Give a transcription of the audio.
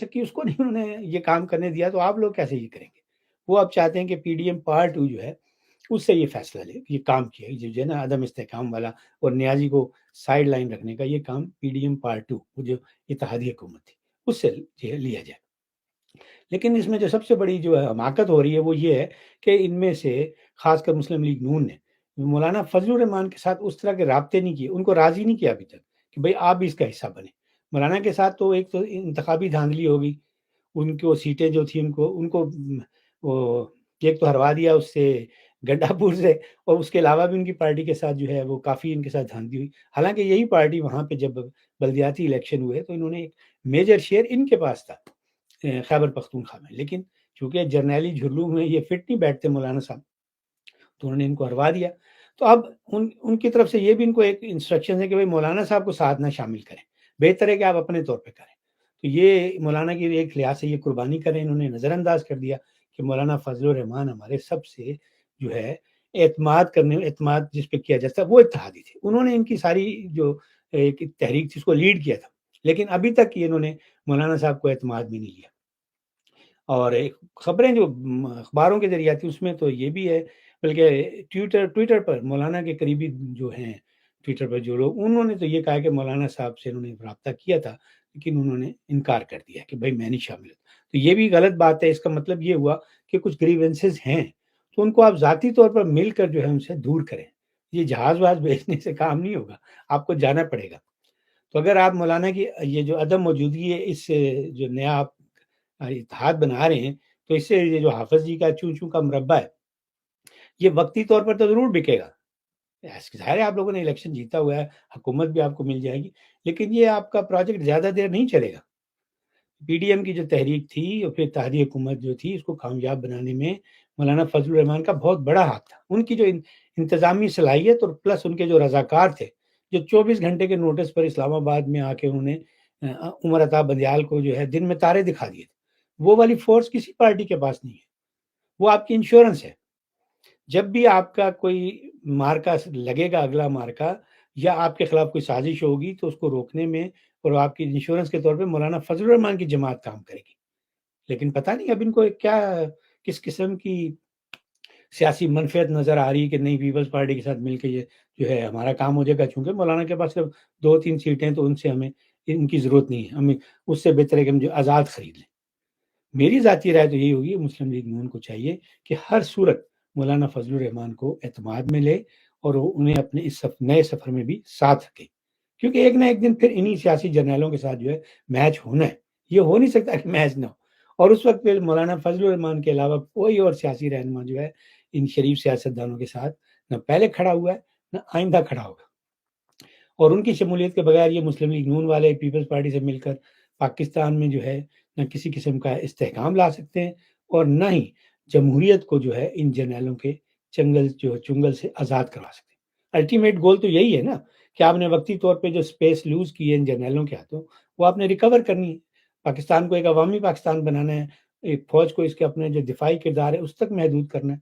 سکی اس کو نہیں انہوں نے یہ کام کرنے دیا، تو آپ لوگ کیسے یہ کریں گے؟ وہ اب چاہتے ہیں کہ پی ڈی ایم پارٹ 2 جو ہے اس سے یہ فیصلہ لے، یہ کام کیا جو ہے نا عدم استحکام والا اور نیازی کو سائڈ لائن رکھنے کا، یہ کام پی ڈی ایم پارٹ 2 وہ جو اتحادی حکومت تھی اس سے جو ہے لیا جائے۔ لیکن اس میں جو سب سے بڑی جو حماقت ہو رہی ہے وہ یہ ہے کہ ان میں سے خاص کر مسلم لیگ نون نے مولانا فضل الرحمان کے ساتھ اس طرح کے رابطے نہیں کیے، ان کو راضی نہیں کیا ابھی تک کہ بھئی آپ بھی اس کا حصہ بنیں۔ مولانا کے ساتھ تو ایک تو انتخابی دھاندلی ہو گئی، ان کو سیٹیں جو تھیں ان کو وہ ایک تو ہروا دیا اس سے گڈھا پور سے، اور اس کے علاوہ بھی ان کی پارٹی کے ساتھ جو ہے وہ کافی ان کے ساتھ دھاندلی ہوئی۔ حالانکہ یہی پارٹی وہاں پہ جب بلدیاتی الیکشن ہوئے تو انہوں نے ایک میجر شیئر ان کے پاس تھا خیبر پختونخوا میں، لیکن چونکہ جرنیلی جھرلو میں یہ فٹ نہیں بیٹھتے مولانا صاحب، تو انہوں نے ان کو ہروا دیا۔ تو اب ان کی طرف سے یہ بھی ان کو ایک انسٹرکشن ہے کہ بھئی مولانا صاحب کو ساتھ نہ شامل کریں، بہتر ہے کہ آپ اپنے طور پہ کریں۔ تو یہ مولانا کی ایک لحاظ سے یہ قربانی کریں، انہوں نے نظر انداز کر دیا کہ مولانا فضل الرحمان ہمارے سب سے جو ہے اعتماد جس پہ کیا جاتا وہ اتحادی تھے، انہوں نے ان کی ساری جو ایک تحریک تھی اس کو لیڈ کیا تھا، لیکن ابھی تک یہ انہوں نے مولانا صاحب کو اعتماد بھی نہیں لیا۔ اور ایک خبریں جو اخباروں کے ذریعے آتی اس میں تو یہ بھی ہے، بلکہ ٹویٹر پر مولانا کے قریبی جو ہیں ٹویٹر پر جو لوگ، انہوں نے تو یہ کہا کہ مولانا صاحب سے انہوں نے رابطہ کیا تھا لیکن انہوں نے انکار کر دیا کہ بھائی میں نہیں شامل ہوں۔ تو یہ بھی غلط بات ہے، اس کا مطلب یہ ہوا کہ کچھ گریونسز ہیں تو ان کو آپ ذاتی طور پر مل کر جو ہے ان سے دور کریں۔ یہ جہاز واز بھیجنے سے کام نہیں ہوگا، آپ کو جانا پڑے گا۔ تو اگر آپ مولانا کی یہ جو عدم موجودگی ہے اس سے جو نیا آپ اتحاد بنا رہے ہیں، تو اس سے یہ جو حافظ جی کا چوں چوں کا مربع ہے یہ وقتی طور پر تو ضرور بکے گا۔ ظاہر ہے آپ لوگوں نے الیکشن جیتا ہوا ہے، حکومت بھی آپ کو مل جائے گی، لیکن یہ آپ کا پروجیکٹ زیادہ دیر نہیں چلے گا۔ پی ڈی ایم کی جو تحریک تھی اور پھر اتحادی حکومت جو تھی اس کو کامیاب بنانے میں مولانا فضل الرحمان کا بہت بڑا ہاتھ تھا۔ ان کی جو انتظامی صلاحیت اور پلس ان کے جو رضاکار تھے جو 24 گھنٹے کے نوٹس پر اسلام آباد میں آ کے انہوں نے عمر عطا بندیال کو جو ہے دن میں تارے دکھا دیے تھے، وہ والی فورس کسی پارٹی کے پاس نہیں ہے، وہ آپ کی انشورنس ہے۔ جب بھی آپ کا کوئی مارکا لگے گا، اگلا مارکا یا آپ کے خلاف کوئی سازش ہوگی تو اس کو روکنے میں اور آپ کی انشورنس کے طور پہ مولانا فضل الرحمان کی جماعت کام کرے گی۔ لیکن پتہ نہیں اب ان کو کیا کس قسم کی سیاسی منفعت نظر آ رہی ہے کہ نہیں پیپلز پارٹی کے ساتھ مل کے یہ جو ہے ہمارا کام ہو جائے گا، چونکہ مولانا کے پاس صرف 2-3 سیٹیں تو ان سے ہمیں ان کی ضرورت نہیں ہے، ہمیں اس سے بہتر ہے کہ ہم جو آزاد خرید لیں۔ میری ذاتی رائے تو یہی ہوگی، مسلم لیگ نون کو چاہیے کہ ہر صورت مولانا فضل الرحمان کو اعتماد میں لے اور انہیں اپنے اس نئے سفر میں بھی ساتھ رکھے، کیونکہ ایک نہ ایک دن پھر انہی سیاسی جرنیلوں کے ساتھ جو ہے میچ ہونا ہے، یہ ہو نہیں سکتا کہ میچ نہ ہو۔ اور اس وقت پھر مولانا فضل الرحمان کے علاوہ کوئی اور سیاسی رہنما جو ہے ان شریف سیاستدانوں کے ساتھ نہ پہلے کھڑا ہوا ہے نہ آئندہ کھڑا ہوگا، اور ان کی شمولیت کے بغیر یہ مسلم لیگ نون والے پیپلز پارٹی سے مل کر پاکستان میں جو ہے نہ کسی قسم کا استحکام لا سکتے ہیں اور نہ ہی جمہوریت کو جو ہے ان جرنیلوں کے چنگل سے آزاد کروا سکتے ہیں۔ الٹیمیٹ گول تو یہی ہے نا کہ آپ نے وقتی طور پہ جو سپیس لوز کی ہے ان جرنیلوں کے ہاتھوں، وہ آپ نے ریکور کرنی ہے، پاکستان کو ایک عوامی پاکستان بنانا ہے، ایک فوج کو اس کے اپنے جو دفاعی کردار ہے اس تک محدود کرنا ہے۔